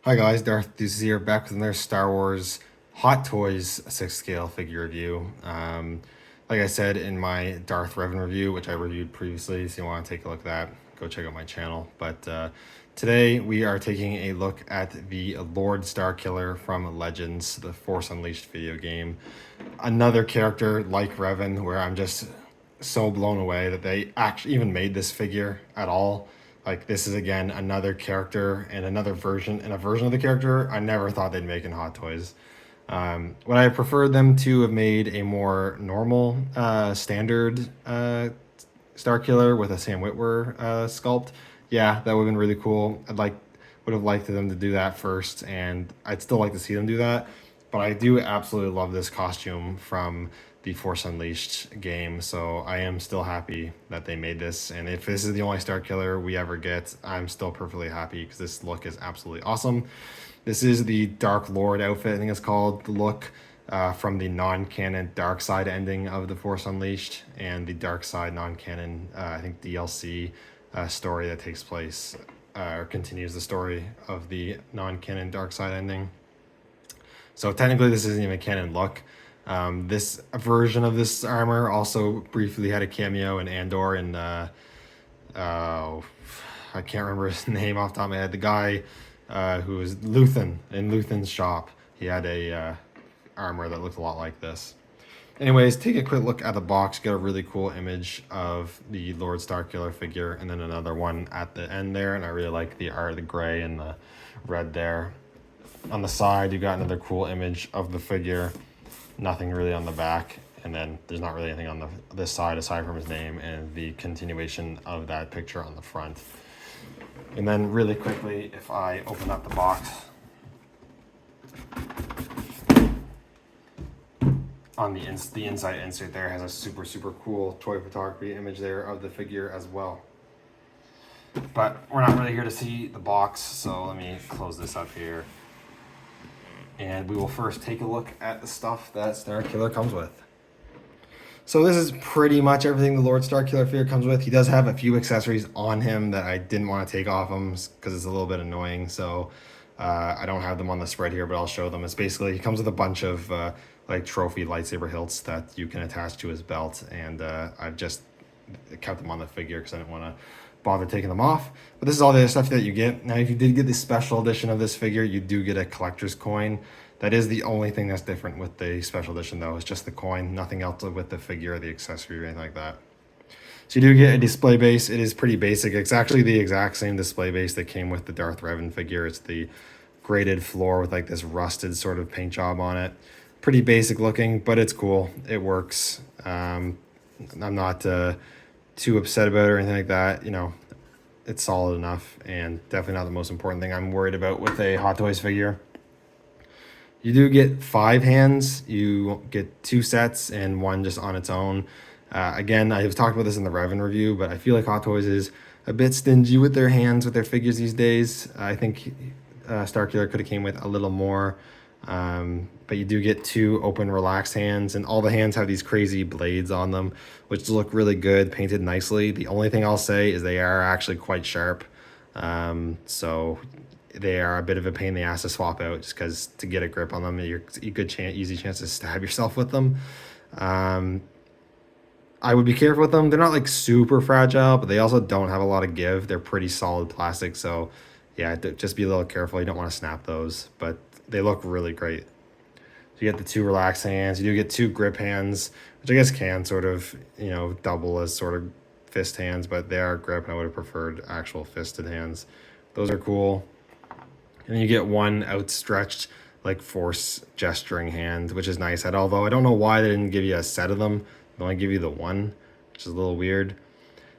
Hi guys, Darth Deuces here, back with another Star Wars Hot Toys 6 scale figure review. Like I said in my Darth Revan review, which I reviewed previously, so you want to take a look at that, go check out my channel. But today we are taking a look at the Lord Starkiller from Legends, the Force Unleashed video game. Another character like Revan, where I'm just so blown away that they actually even made this figure at all. Like, this is again another character and another version and a version of the character I never thought they'd make in Hot Toys. Would I prefer them to have made a more normal, standard Starkiller with a Sam Witwer sculpt? Yeah, that would have been really cool. Would have liked them to do that first, and I'd still like to see them do that. But I do absolutely love this costume from the Force Unleashed game, so I am still happy that they made this. And if this is the only Starkiller we ever get, I'm still perfectly happy because this look is absolutely awesome. This is the Dark Lord outfit, I think it's called, the look from the non-canon Dark Side ending of the Force Unleashed and the Dark Side non-canon, I think DLC story that takes place or continues the story of the non-canon Dark Side ending. So technically this isn't even a canon look. This version of this armor also briefly had a cameo in Andor and I can't remember his name off the top of my head. The guy who was Luthen in Luthen's shop. He had a armor that looked a lot like this. Anyways, take a quick look at the box. Get a really cool image of the Lord Starkiller figure, and then another one at the end there. And I really like the art, the gray and the red there. On the side, you got another cool image of the figure. Nothing really on the back, and then there's not really anything on this side aside from his name and the continuation of that picture on the front. And then really quickly, if I open up the box, on the inside insert there has a super cool toy photography image there of the figure as well. But we're not really here to see the box, so let me close this up here. And we will first take a look at the stuff that Starkiller comes with. So this is pretty much everything the Lord Starkiller figure comes with. He does have a few accessories on him that I didn't want to take off him because it's a little bit annoying. So I don't have them on the spread here, but I'll show them. It's basically, he comes with a bunch of like trophy lightsaber hilts that you can attach to his belt. And I've just kept them on the figure because I didn't want to bother taking them off. But this is all the other stuff that you get. Now, if you did get the special edition of this figure, you do get a collector's coin. That is the only thing that's different with the special edition, though. It's just the coin, nothing else with the figure or the accessory or anything like that. So you do get a display base. It is pretty basic. It's actually the exact same display base that came with the Darth Revan figure. It's the graded floor with like this rusted sort of paint job on it. Pretty basic looking, but it's cool. It works. I'm not too upset about it or anything like that. You know, it's solid enough, and definitely not the most important thing I'm worried about with a Hot Toys figure. You do get 5 hands. You get 2 sets and one just on its own. Again, I've talked about this in the Revan review, but I feel like Hot Toys is a bit stingy with their hands, with their figures these days. I think Starkiller could have came with a little more. But you do get 2 open relaxed hands, and all the hands have these crazy blades on them, which look really good, painted nicely. The only thing I'll say is they are actually quite sharp. So they are a bit of a pain in the ass to swap out, just because to get a grip on them, easy chance to stab yourself with them. I would be careful with them. They're not like super fragile, but they also don't have a lot of give. They're pretty solid plastic, so yeah, just be a little careful. You don't want to snap those, but they look really great. So you get the 2 relaxed hands. You do get 2 grip hands, which I guess can sort of, you know, double as sort of fist hands, but they are grip, and I would have preferred actual fisted hands. Those are cool. And then you get 1 outstretched, like, force gesturing hand, which is nice. Although I don't know why they didn't give you a set of them. They only give you the 1, which is a little weird.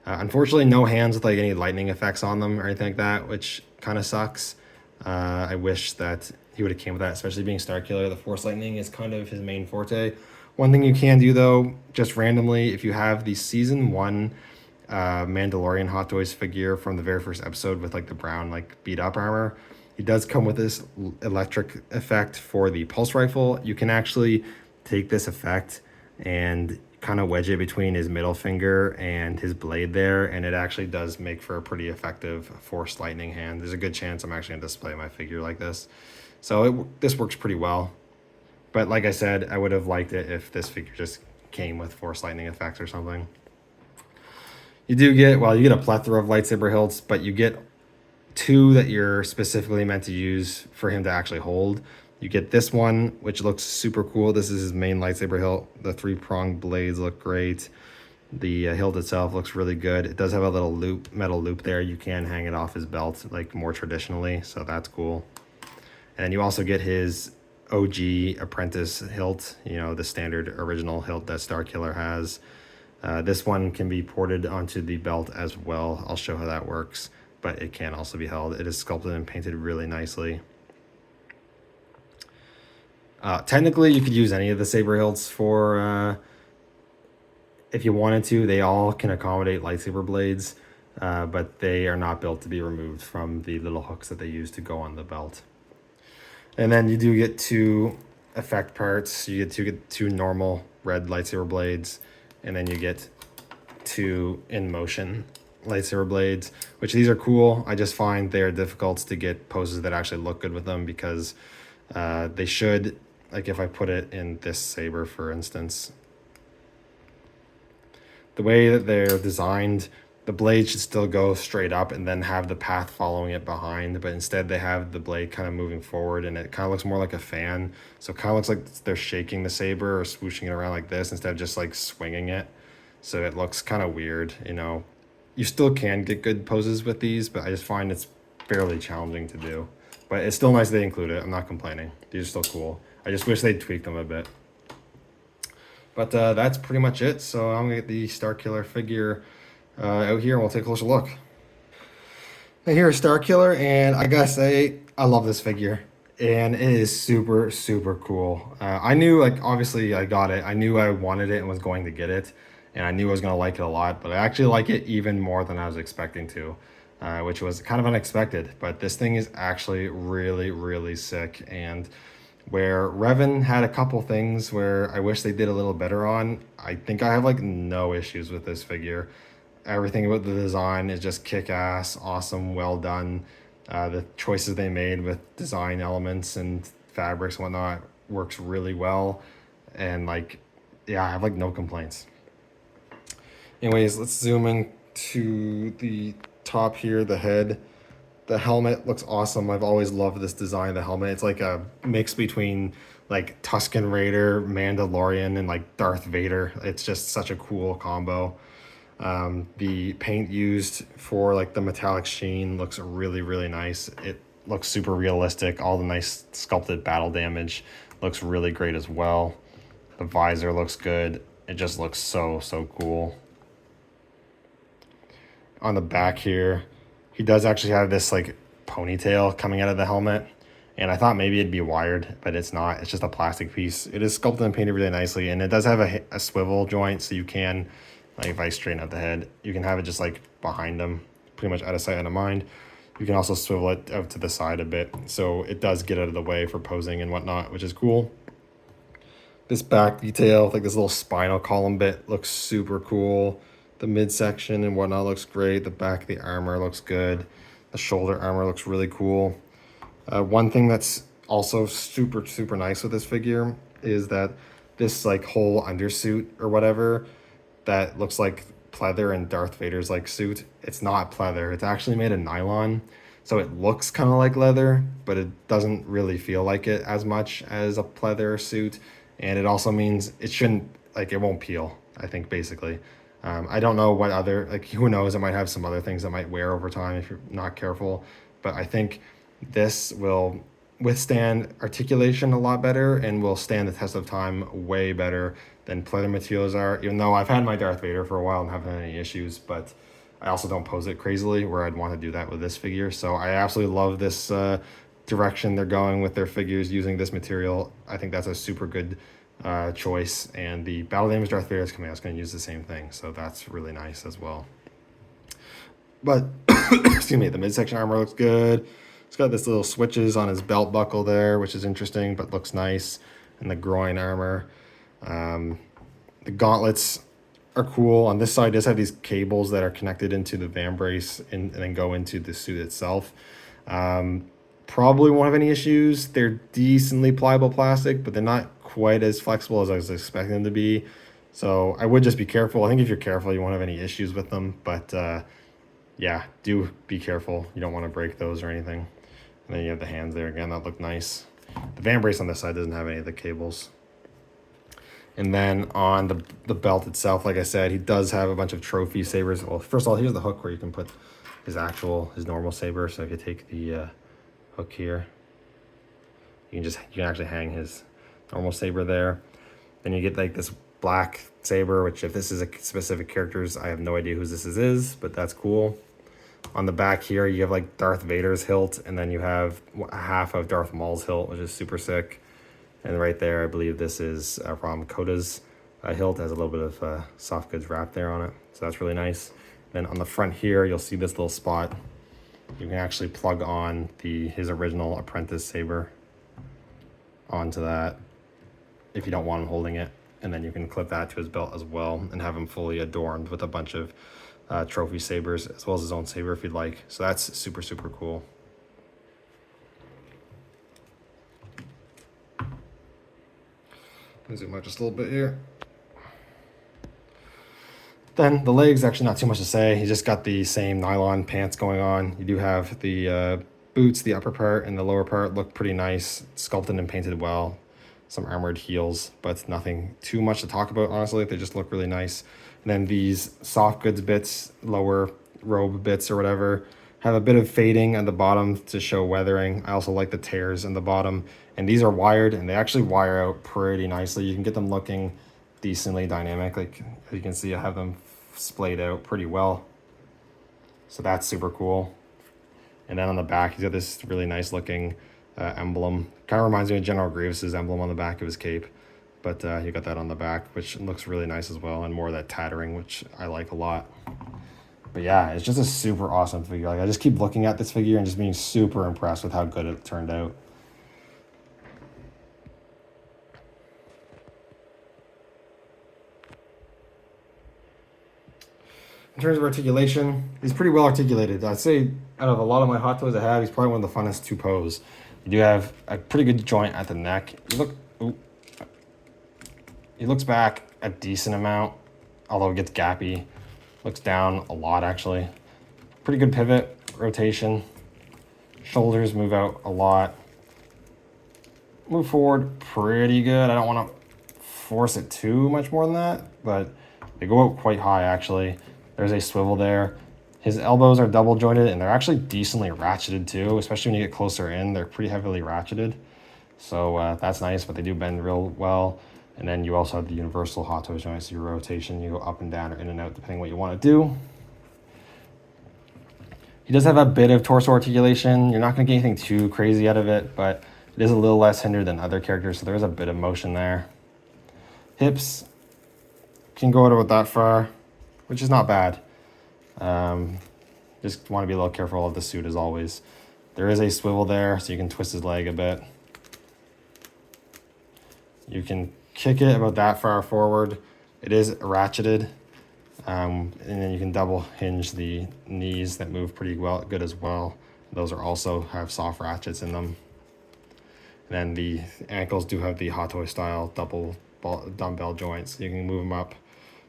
Unfortunately, no hands with like any lightning effects on them or anything like that, which kind of sucks. I wish that he would have came with that, especially being Starkiller. The Force Lightning is kind of his main forte. One thing you can do, though, just randomly, if you have the Season 1 Mandalorian Hot Toys figure from the very first episode with like the brown, like beat up armor, he does come with this electric effect for the pulse rifle. You can actually take this effect and kind of wedge it between his middle finger and his blade there, and it actually does make for a pretty effective force lightning hand. There's a good chance I'm actually going to display my figure like this. So this works pretty well. But like I said, I would have liked it if this figure just came with force lightning effects or something. You do get, well, you get a plethora of lightsaber hilts, but you get two that you're specifically meant to use for him to actually hold. You get this one, which looks super cool. This is his main lightsaber hilt. The three-pronged blades look great. The hilt itself looks really good. It does have a little loop, metal loop there. You can hang it off his belt like more traditionally, so that's cool. And you also get his OG apprentice hilt, you know, the standard original hilt that Starkiller has. This one can be ported onto the belt as well. I'll show how that works, but it can also be held. It is sculpted and painted really nicely. Technically, you could use any of the saber hilts for, if you wanted to. They all can accommodate lightsaber blades, but they are not built to be removed from the little hooks that they use to go on the belt. And then you do get two effect parts. You get two normal red lightsaber blades, and then you get two in motion lightsaber blades, which these are cool. I just find they're difficult to get poses that actually look good with them, because they should, like if I put it in this saber, for instance, the way that they're designed, the blade should still go straight up and then have the path following it behind, but instead they have the blade kind of moving forward, and it kind of looks more like a fan. So it kind of looks like they're shaking the saber or swooshing it around like this instead of just like swinging it. So it looks kind of weird, you know. You still can get good poses with these, but I just find it's fairly challenging to do. But it's still nice they include it. I'm not complaining. These are still cool. I just wish they'd tweak them a bit. But that's pretty much it. So I'm gonna get the Starkiller figure out here, and we'll take a closer look. Now here's Starkiller, and I gotta say, I love this figure, and it is super, super cool. I knew, like, obviously I got it. I knew I wanted it and was going to get it, and I knew I was gonna like it a lot, but I actually like it even more than I was expecting to, which was kind of unexpected. But this thing is actually really, really sick, and where Revan had a couple things where I wish they did a little better on, I think I have like no issues with this figure. Everything about the design is just kick-ass, awesome, well done. The choices they made with design elements and fabrics and whatnot works really well. And like, yeah, I have like no complaints. Anyways, let's zoom in to the top here, the head. The helmet looks awesome. I've always loved this design of the helmet. It's like a mix between like Tusken Raider, Mandalorian, and like Darth Vader. It's just such a cool combo. The paint used for like the metallic sheen looks really, really nice. It looks super realistic. All the nice sculpted battle damage looks really great as well. The visor looks good. It just looks so, so cool. On the back here, he does actually have this like ponytail coming out of the helmet, and I thought maybe it'd be wired, but it's not. It's just a plastic piece. It is sculpted and painted really nicely, and it does have a swivel joint, so you can, like if I straighten out the head, you can have it just like behind him, pretty much out of sight, out of mind. You can also swivel it out to the side a bit, so it does get out of the way for posing and whatnot, which is cool. This back detail, like this little spinal column bit, looks super cool. The midsection and whatnot looks great. The back of the armor looks good. The shoulder armor looks really cool. One thing that's also super, super nice with this figure is that this like whole undersuit or whatever that looks like pleather in Darth Vader's like suit, it's not pleather. It's actually made of nylon. So it looks kind of like leather, but it doesn't really feel like it as much as a pleather suit. And it also means it shouldn't, like, it won't peel, I think, basically. I don't know what other, like, who knows, it might have some other things that might wear over time if you're not careful. But I think this will withstand articulation a lot better and will stand the test of time way better than pleather materials are. Even though I've had my Darth Vader for a while and haven't had any issues, but I also don't pose it crazily where I'd want to do that with this figure. So I absolutely love this direction they're going with their figures using this material. I think that's a super good choice, and the battle damage Darth Vader is coming out is going to use the same thing, so that's really nice as well. But excuse me, the midsection armor looks good. It's got this little switches on his belt buckle there, which is interesting but looks nice, and the groin armor. The gauntlets are cool. On this side, it does have these cables that are connected into the van brace and then go into the suit itself. Probably won't have any issues. They're decently pliable plastic, but they're not quite as flexible as I was expecting them to be. So I would just be careful. I think if you're careful, you won't have any issues with them. But yeah, do be careful. You don't want to break those or anything. And then you have the hands there again. That look nice. The van brace on this side doesn't have any of the cables. And then on the belt itself, like I said, he does have a bunch of trophy sabers. Well, first of all, here's the hook where you can put his normal saber. So if you take the hook here, you can actually hang his normal saber there. Then you get like this black saber, which if this is a specific character's, I have no idea whose this is, but that's cool. On the back here, you have like Darth Vader's hilt, and then you have half of Darth Maul's hilt, which is super sick. And right there, I believe this is Ram Kota's hilt. Has a little bit of soft goods wrap there on it, so that's really nice. Then on the front here, you'll see this little spot. You can actually plug on his original apprentice saber onto that if you don't want him holding it, and then you can clip that to his belt as well and have him fully adorned with a bunch of trophy sabers as well as his own saber if you'd like. So that's super, super cool. Zoom out just a little bit here. Then the legs, actually not too much to say. You just got the same nylon pants going on. You do have the boots, the upper part and the lower part look pretty nice, sculpted and painted well. Some armored heels, but nothing too much to talk about, honestly. They just look really nice. And then these soft goods bits, lower robe bits or whatever, have a bit of fading at the bottom to show weathering. I also like the tears in the bottom. And these are wired, and they actually wire out pretty nicely. You can get them looking decently dynamic. Like as you can see, I have them splayed out pretty well. So that's super cool. And then on the back, he's got this really nice looking emblem. Kind of reminds me of General Grievous's emblem on the back of his cape. But you got that on the back, which looks really nice as well, and more of that tattering, which I like a lot. But yeah, it's just a super awesome figure. Like I just keep looking at this figure and just being super impressed with how good it turned out. In terms of articulation, he's pretty well articulated. I'd say out of a lot of my Hot Toys I have, he's probably one of the funnest to pose. You do have a pretty good joint at the neck. He looks back a decent amount, although it gets gappy. Looks down a lot, actually. Pretty good pivot, rotation. Shoulders move out a lot. Move forward pretty good. I don't want to force it too much more than that, but they go out quite high, actually. There's a swivel there. His elbows are double jointed, and they're actually decently ratcheted too, especially when you get closer in. They're pretty heavily ratcheted. So that's nice, but they do bend real well. And then you also have the universal Hot Toys joint, so your rotation, you go up and down or in and out depending what you want to do. He does have a bit of torso articulation. You're not going to get anything too crazy out of it, but it is a little less hindered than other characters, so there is a bit of motion there. Hips can go out about that far, which is not bad. Just want to be a little careful of the suit as always. There is a swivel there, so you can twist his leg a bit. You can kick it about that far forward. It is ratcheted. And then you can double hinge the knees that move pretty good as well. Those are also have soft ratchets in them. And then the ankles do have the Hot Toy style dumbbell joints. You can move them up,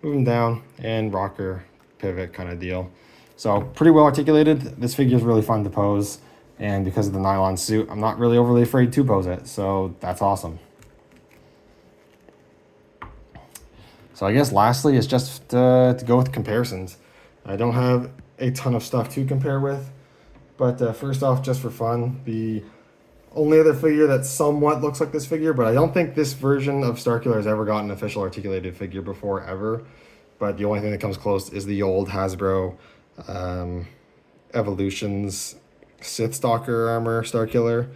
move them down, and rocker pivot kind of deal. So pretty well articulated. This figure is really fun to pose. And because of the nylon suit, I'm not really overly afraid to pose it. So that's awesome. So I guess lastly is just to go with comparisons. I don't have a ton of stuff to compare with, but first off, just for fun, the only other figure that somewhat looks like this figure, but I don't think this version of Starkiller has ever gotten an official articulated figure before, ever. But the only thing that comes close is the old Hasbro Evolutions Sith Stalker armor Starkiller,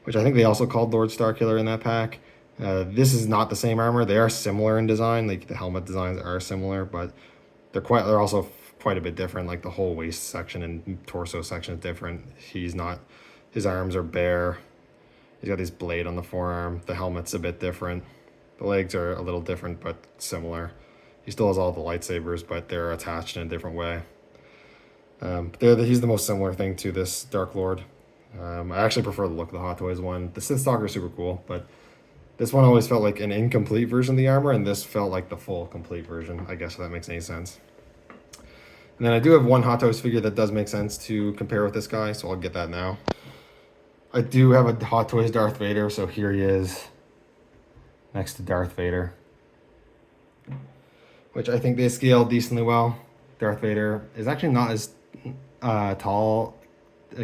which I think they also called Lord Starkiller in that pack. This is not the same armor. They are similar in design. Like the helmet designs are similar, but they're also quite a bit different. Like the whole waist section and torso section is different. His arms are bare. He's got this blade on the forearm. The helmet's a bit different. The legs are a little different, but similar. He still has all the lightsabers, but they're attached in a different way. He's the most similar thing to this Dark Lord. I actually prefer the look of the Hot Toys one. The Sith Stalker is super cool, but this one always felt like an incomplete version of the armor, and this felt like the full complete version, I guess, if that makes any sense. And then I do have one Hot Toys figure that does make sense to compare with this guy, so I'll get that now. I do have a Hot Toys Darth Vader, so here he is next to Darth Vader, which I think they scaled decently well. Darth Vader is actually not as tall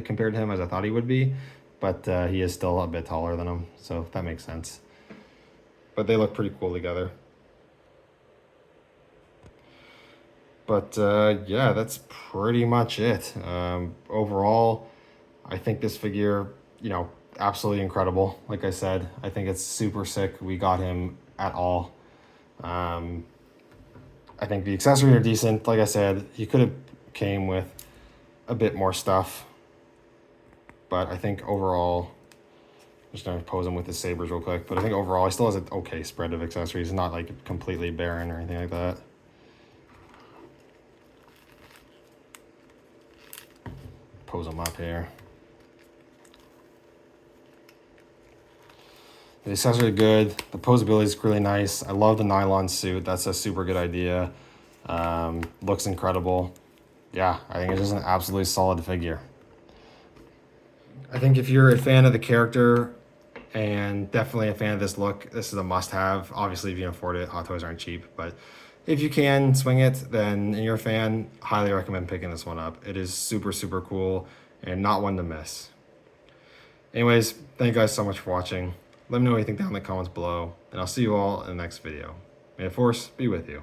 compared to him as I thought he would be, but he is still a bit taller than him, so that makes sense. But they look pretty cool together. But yeah, that's pretty much it. Overall, I think this figure, you know, absolutely incredible. Like I said, I think it's super sick we got him at all. I think the accessories are decent. Like I said, he could have came with a bit more stuff. But I think overall, I'm just going to pose him with the sabers real quick. But I think overall, he still has an okay spread of accessories. He's not like completely barren or anything like that. Pose him up here. The accessories are good. The posability is really nice. I love the nylon suit. That's a super good idea. Looks incredible. Yeah, I think it's just an absolutely solid figure. I think if you're a fan of the character and definitely a fan of this look, this is a must-have. Obviously, if you can afford it, Hot Toys aren't cheap, but if you can swing it, then and you're a fan, highly recommend picking this one up. It is super, super cool and not one to miss. Anyways, thank you guys so much for watching. Let me know what you think down in the comments below, and I'll see you all in the next video. May the Force be with you.